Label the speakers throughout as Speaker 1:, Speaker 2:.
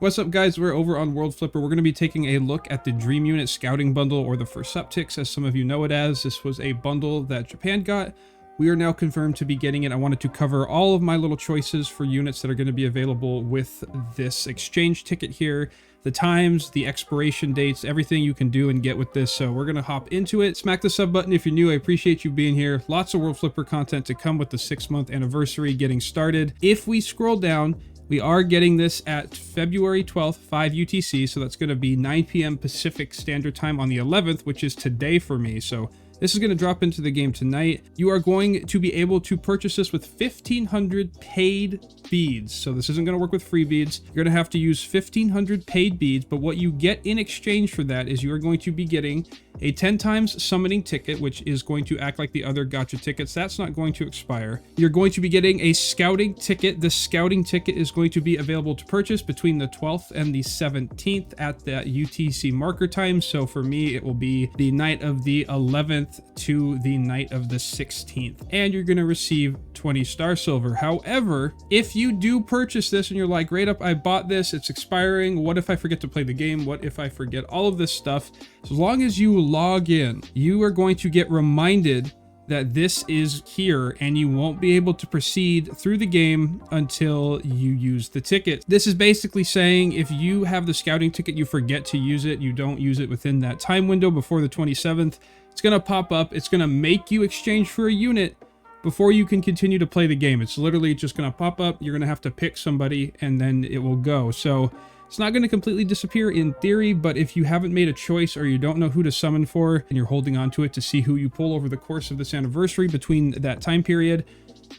Speaker 1: What's up guys, we're over on World Flipper. We're going to be taking a look at the Dream Unit Scouting Bundle, or the first Suptix as some of you know it as. This was a bundle that Japan got. We are now confirmed to be getting it. I wanted to cover all of my little choices for units that are going to be available with this exchange ticket here. The times, the expiration dates, everything you can do and get with this. So we're going to hop into it. Smack the sub button if you're new. I appreciate you being here. Lots of World Flipper content to come with the 6-month anniversary getting started. If we scroll down, we are getting this at February 12th, 5 UTC, so that's going to be 9 p.m. Pacific Standard Time on the 11th, which is today for me. So this is going to drop into the game tonight. You are going to be able to purchase this with 1,500 paid beads. So this isn't going to work with free beads. You're going to have to use 1,500 paid beads, but what you get in exchange for that is you are going to be getting a 10 times summoning ticket, which is going to act like the other gacha tickets. That's not going to expire. You're going to be getting a scouting ticket. The scouting ticket is going to be available to purchase between the 12th and the 17th at the UTC marker time. So for me, it will be the night of the 11th to the night of the 16th. And you're going to receive 20 star silver. However, if you do purchase this and you're like, rateup, I bought this, it's expiring. What if I forget to play the game? What if I forget all of this stuff? As long as you log in, you are going to get reminded that this is here and you won't be able to proceed through the game until you use the ticket. This is basically saying if you have the scouting ticket, you forget to use it, you don't use it within that time window before the 27th, it's going to pop up, it's going to make you exchange for a unit before you can continue to play the game. It's literally just going to pop up, you're going to have to pick somebody and then it will go. So it's not going to completely disappear in theory, but if you haven't made a choice or you don't know who to summon for and you're holding on to it to see who you pull over the course of this anniversary between that time period,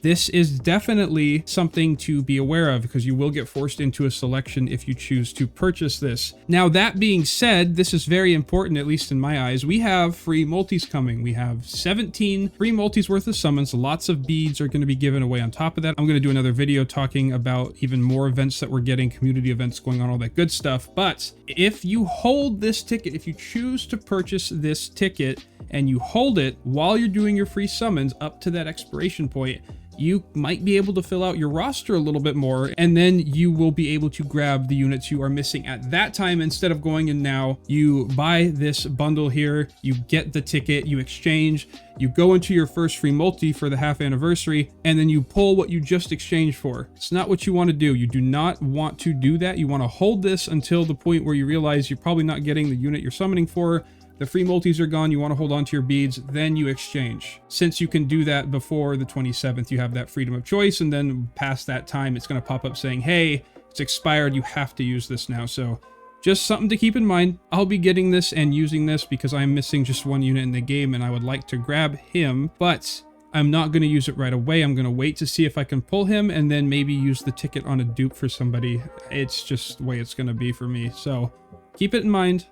Speaker 1: this is definitely something to be aware of because you will get forced into a selection if you choose to purchase this. Now, that being said, this is very important, at least in my eyes. We have free multis coming. We have 17 free multis worth of summons. Lots of beads are going to be given away on top of that. I'm going to do another video talking about even more events that we're getting, community events going on, all that good stuff. But if you hold this ticket, if you choose to purchase this ticket and you hold it while you're doing your free summons up to that expiration point, you might be able to fill out your roster a little bit more, and then you will be able to grab the units you are missing at that time. Instead of going in now, you buy this bundle here, you get the ticket, you exchange, you go into your first free multi for the half anniversary, and then you pull what you just exchanged for. It's not what you want to do. You do not want to do that. You want to hold this until the point where you realize you're probably not getting the unit you're summoning for. The free multis are gone, you want to hold on to your beads, then you exchange. Since you can do that before the 27th, you have that freedom of choice, and then past that time, it's going to pop up saying, hey, it's expired, you have to use this now. So just something to keep in mind. I'll be getting this and using this because I'm missing just one unit in the game, and I would like to grab him, but I'm not going to use it right away. I'm going to wait to see if I can pull him and then maybe use the ticket on a dupe for somebody. It's just the way it's going to be for me. So keep it in mind.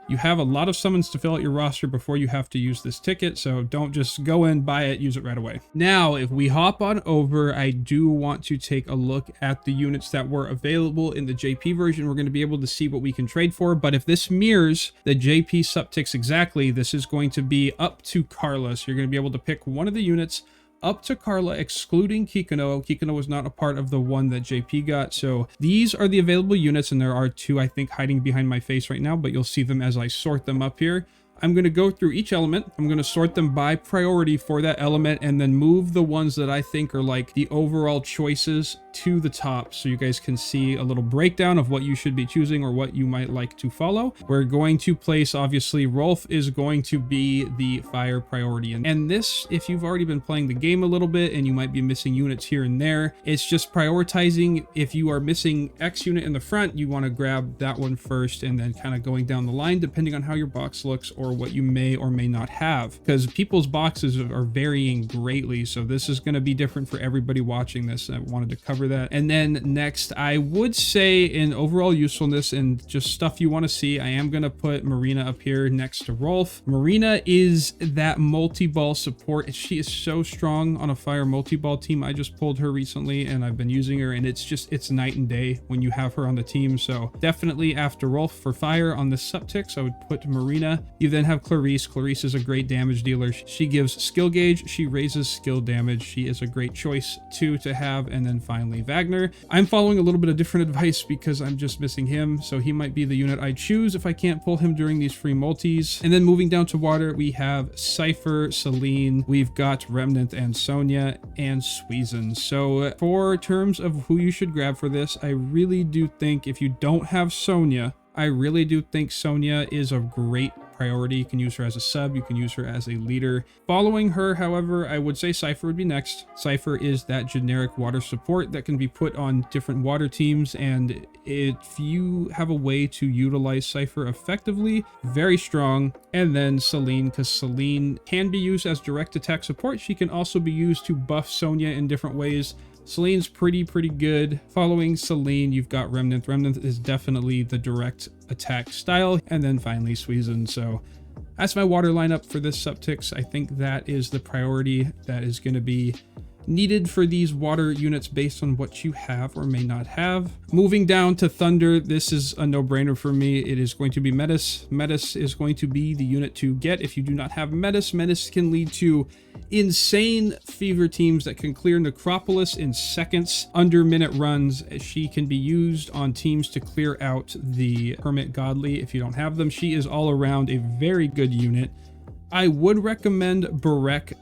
Speaker 1: You have a lot of summons to fill out your roster before you have to use this ticket, so don't just go in, buy it, use it right away. Now, if we hop on over, I do want to take a look at the units that were available in the JP version. We're going to be able to see what we can trade for, but if this mirrors the JP Suptix exactly, this is going to be up to Carla. So you're going to be able to pick one of the units up to Carla, excluding Kikuno. Kikuno was not a part of the one that JP got. So these are the available units, and there are two, I think, hiding behind my face right now, but you'll see them as I sort them up here. I'm going to go through each element. I'm going to sort them by priority for that element and then move the ones that I think are like the overall choices to the top so you guys can see a little breakdown of what you should be choosing or what you might like to follow. We're going to place, obviously, Rolf is going to be the fire priority. And this, if you've already been playing the game a little bit and you might be missing units here and there, it's just prioritizing. If you are missing X unit in the front, you want to grab that one first and then kind of going down the line depending on how your box looks or what you may or may not have, because people's boxes are varying greatly. So this is going to be different for everybody watching this. I wanted to cover that. And then next, I would say in overall usefulness and just stuff you want to see, I am going to put Marina up here next to Rolf. Marina is that multi-ball support. She is so strong on a fire multi-ball team. I just pulled her recently and I've been using her, and it's night and day when you have her on the team. So definitely after Rolf for fire on the Suptix, I would put Marina. You then have Clarice. Clarice is a great damage dealer. She gives skill gauge, she raises skill damage. She is a great choice too to have. And then finally finally Wagner. I'm following a little bit of different advice because I'm just missing him, so he might be the unit I choose if I can't pull him during these free multis. And then moving down to water, we have Cypher, Celine, we've got Remnant and Sonya, and Suizan. So for terms of who you should grab for this, I really do think if you don't have Sonya, I really do think Sonya is a great priority. You can use her as a sub, you can use her as a leader. Following her, however, I would say Cypher would be next. Cypher is that generic water support that can be put on different water teams, and if you have a way to utilize Cypher effectively, very strong. And then Celine, because Celine can be used as direct attack support. She can also be used to buff Sonya in different ways. Celine's pretty good. Following Celine, you've got Remnant. Remnant is definitely the direct attack style. And then finally Suizan. So that's my water lineup for this Suptix. I think that is the priority that is going to be needed for these water units based on what you have or may not have. Moving down to Thunder, this is a no-brainer for me. It is going to be Metis. Metis is going to be the unit to get if you do not have Metis. Metis can lead to insane fever teams that can clear Necropolis in seconds, under minute runs. She can be used on teams to clear out the Hermit Godly if you don't have them. She is all around a very good unit. I would recommend Barek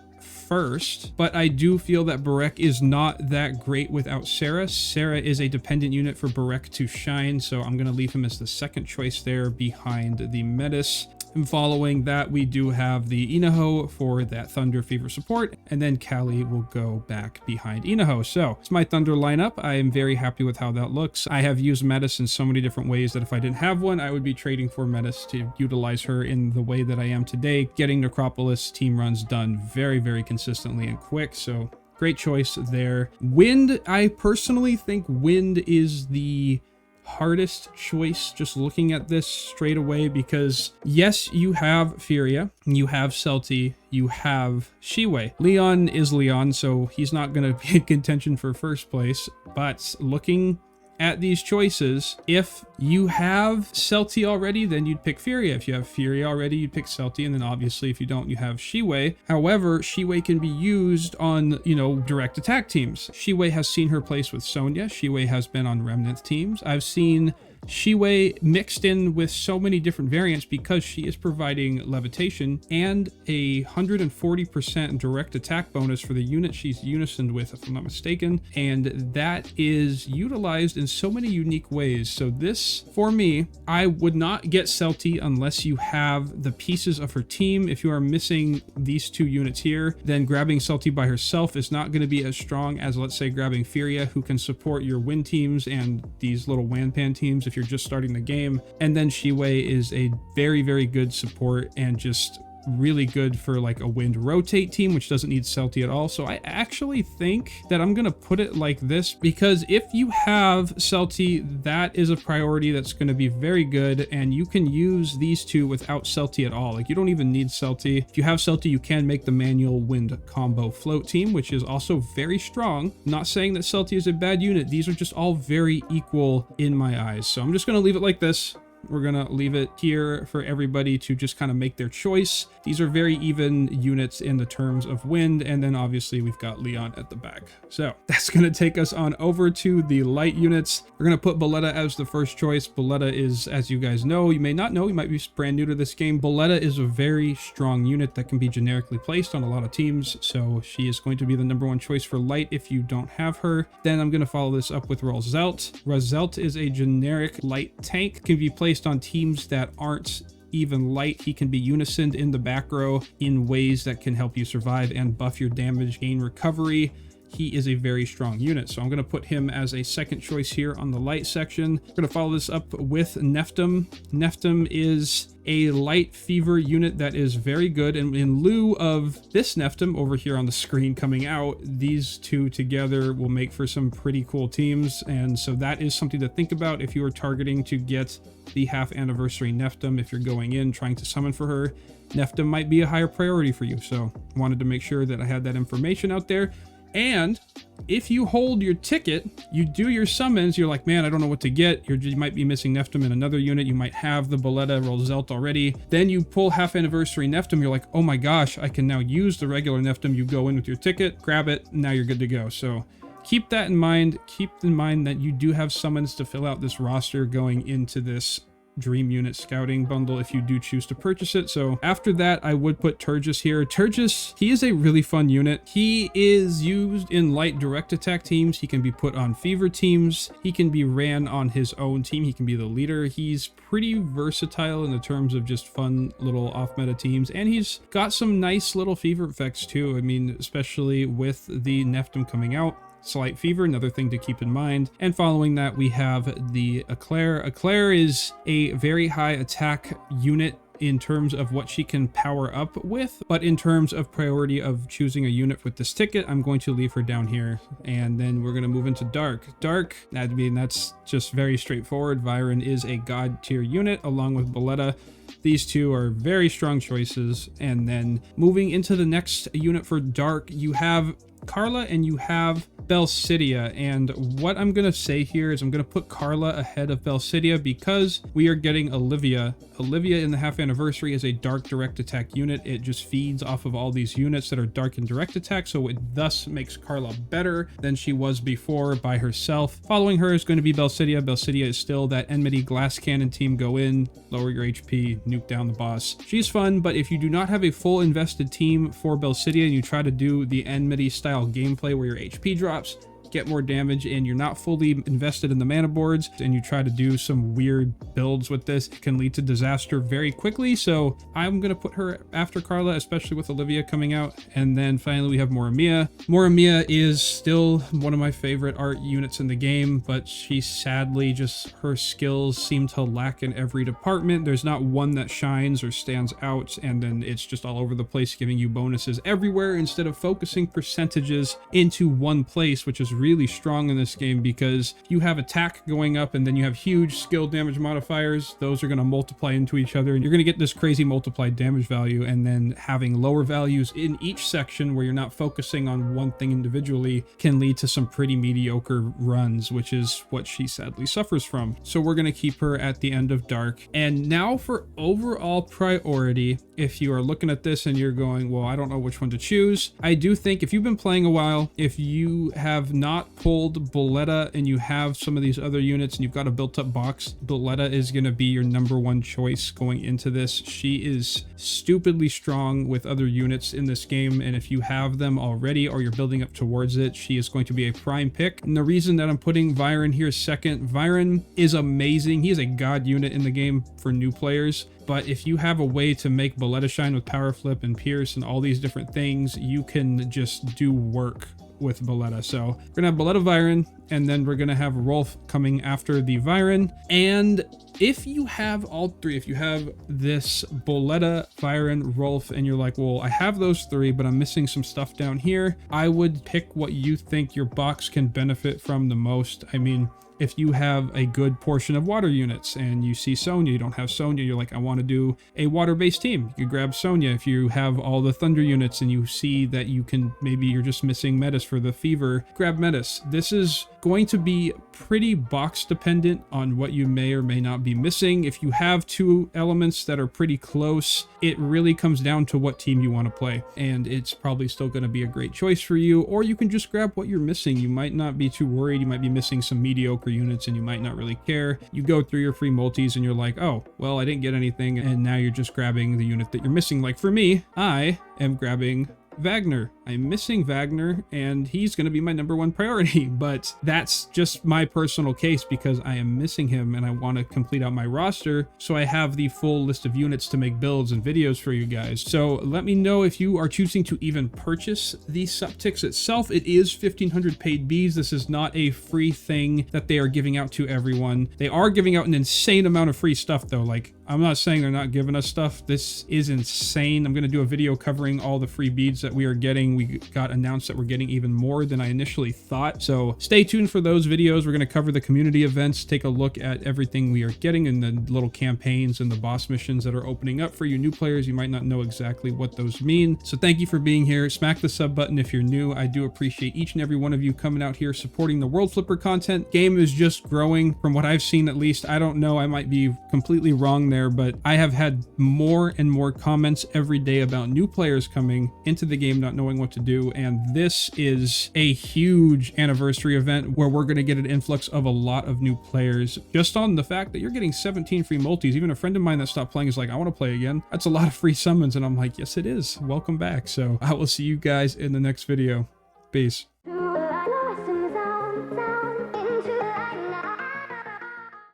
Speaker 1: first, but I do feel that Barek is not that great without Sera. Sera is a dependent unit for Barek to shine, so I'm going to leave him as the second choice there behind the Metis. And following that, we do have the Inaho for that Thunder Fever support, and then Kali will go back behind Inaho. So it's my Thunder lineup. I am very happy with how that looks. I have used Metis in so many different ways that if I didn't have one, I would be trading for Metis to utilize her in the way that I am today, getting Necropolis team runs done very consistently and quick. So great choice there. Wind, I personally think Wind is the hardest choice just looking at this straight away, because yes, you have Furia, you have Celti, you have Shiwei. Leon is Leon, so he's not going to be in contention for first place, but looking at these choices, if you have Celti already, then you'd pick Furia. If you have Furia already, you'd pick Celti, and then obviously if you don't, you have Shiwei. However, Shiwei can be used on, direct attack teams. Shiwei has seen her place with Sonya. Shiwei has been on Remnant teams. I've seen Shiwei mixed in with so many different variants because she is providing levitation and a 140% direct attack bonus for the unit she's unisoned with, if I'm not mistaken. And that is utilized in so many unique ways. So this, for me, I would not get Celti unless you have the pieces of her team. If you are missing these two units here, then grabbing Celti by herself is not going to be as strong as, let's say, grabbing Furia, who can support your win teams and these little Wanpan teams if you're just starting the game. And then Shiwei is a very good support and just really good for like a wind rotate team, which doesn't need Celti at all. So I actually think that I'm gonna put it like this, because if you have Celti, that is a priority that's going to be very good, and you can use these two without Celti at all. Like, you don't even need Celti. If you have Celti, you can make the manual wind combo float team, which is also very strong. Not saying that Celti is a bad unit. These are just all very equal in my eyes. So I'm just going to leave it like this. We're gonna leave it here for everybody to just kind of make their choice. These are very even units in the terms of wind, and then obviously we've got Leon at the back. So that's gonna take us on over to the light units. We're gonna put Boletta as the first choice. Boletta is, as you guys know, you may not know, you might be brand new to this game, Boletta is a very strong unit that can be generically placed on a lot of teams, so she is going to be the #1 choice for light if you don't have her. Then I'm gonna follow this up with Razelt. Razelt is a generic light tank, can be placed on teams that aren't even light. He can be unisoned in the back row in ways that can help you survive and buff your damage, gain recovery. He is a very strong unit, so I'm going to put him as a second choice here on the light section. We're going to follow this up with Neftum. Neftum is a light fever unit that is very good, and in lieu of this Neftum over here on the screen coming out, these two together will make for some pretty cool teams, and so that is something to think about if you are targeting to get the half anniversary Neftum. If you're going in trying to summon for her, Neftum might be a higher priority for you, so wanted to make sure that I had that information out there. And if you hold your ticket, you do your summons, you're like, man, I don't know what to get. You might be missing Neftum in another unit. You might have the Boletta Razelt already. Then you pull half anniversary Neftum. You're like, oh my gosh, I can now use the regular Neftum. You go in with your ticket, grab it, and now you're good to go. So keep that in mind. Keep in mind that you do have summons to fill out this roster going into this Dream Unit Scouting Bundle if you do choose to purchase it. So after that, I would put Turgis here. Turgis, he is a really fun unit. He is used in light direct attack teams. He can be put on fever teams. He can be ran on his own team. He can be the leader. He's pretty versatile in the terms of just fun little off-meta teams. And he's got some nice little fever effects too. I mean, especially with the Neftum coming out. Slight fever, another thing to keep in mind. And following that, we have the Eclair. Eclair is a very high attack unit in terms of what she can power up with, but in terms of priority of choosing a unit with this ticket, I'm going to leave her down here. And then we're going to move into Dark. Dark, I mean, that's just very straightforward. Viren is a god tier unit along with Boletta. These two are very strong choices. And then moving into the next unit for Dark, you have Carla and you have Belcidia. And what I'm going to say here is I'm going to put Carla ahead of Belcidia because we are getting Olivia. Olivia in the half anniversary is a dark direct attack unit. It just feeds off of all these units that are dark and direct attack, so it thus makes Carla better than she was before by herself. Following her is going to be Belcidia. Belcidia is still that Enmity glass cannon team. Go in, lower your HP, nuke down the boss. She's fun, but if you do not have a full invested team for Belcidia and you try to do the Enmity style gameplay where your HP drops, get more damage, and you're not fully invested in the mana boards, and you try to do some weird builds with this, it can lead to disaster very quickly. So I'm going to put her after Carla, especially with Olivia coming out. And then finally we have Moramia. Moramia is still one of my favorite art units in the game, but she sadly just, her skills seem to lack in every department. There's not one that shines or stands out, and then it's just all over the place, giving you bonuses everywhere instead of focusing percentages into one place, which is really strong in this game because you have attack going up and then you have huge skill damage modifiers. Those are going to multiply into each other and you're going to get this crazy multiplied damage value, and then having lower values in each section where you're not focusing on one thing individually can lead to some pretty mediocre runs, which is what she sadly suffers from. So we're going to keep her at the end of Dark. And now for overall priority, if you are looking at this and you're going, well, I don't know which one to choose. I do think if you've been playing a while, if you have not pulled Boletta and you have some of these other units and you've got a built up box, Boletta is going to be your #1 choice going into this. She is stupidly strong with other units in this game, and if you have them already or you're building up towards it, she is going to be a prime pick. And the reason that I'm putting Viren here second, Viren is amazing. He is a god unit in the game for new players. But if you have a way to make Boletta shine with Power Flip and Pierce and all these different things, you can just do work with Boletta. So we're gonna have Boletta, Viren, and then we're gonna have Rolf coming after the Viren. And if you have all three, if you have this Boletta, Viren, Rolf, and you're like, well, I have those three, but I'm missing some stuff down here, I would pick what you think your box can benefit from the most. I mean, if you have a good portion of water units and you see Sonya, you don't have Sonya, you're like, I want to do a water-based team, you grab Sonya. If you have all the thunder units and you see that you can, maybe you're just missing Metis for the fever, grab Metis. This is going to be pretty box dependent on what you may or may not be missing. If you have two elements that are pretty close, it really comes down to what team you want to play, and it's probably still going to be a great choice for you. Or you can just grab what you're missing. You might not be too worried. You might be missing some mediocre units and you might not really care. You go through your free multis and you're like, oh, well, I didn't get anything, and now you're just grabbing the unit that you're missing. Like for me, I am grabbing Wagner. I'm missing Wagner and he's going to be my #1 priority, but that's just my personal case because I am missing him and I want to complete out my roster so I have the full list of units to make builds and videos for you guys. So let me know if you are choosing to even purchase the Suptix itself. It is 1,500 paid bees. This is not a free thing that they are giving out to everyone. They are giving out an insane amount of free stuff though. Like, I'm not saying they're not giving us stuff. This is insane. I'm going to do a video covering all the free beads that we are getting. We got announced that we're getting even more than I initially thought. So stay tuned for those videos. We're going to cover the community events, take a look at everything we are getting and the little campaigns and the boss missions that are opening up for you new players. You might not know exactly what those mean. So thank you for being here. Smack the sub button if you're new. I do appreciate each and every one of you coming out here supporting the World Flipper content. Game is just growing from what I've seen, at least. I don't know. I might be completely wrong there, but I have had more and more comments every day about new players coming into the game not knowing what to do, and this is a huge anniversary event where we're going to get an influx of a lot of new players just on the fact that you're getting 17 free multis. Even a friend of mine that stopped playing is like, I want to play again. That's a lot of free summons, and I'm like, yes it is, welcome back. So I will see you guys in the next video. Peace.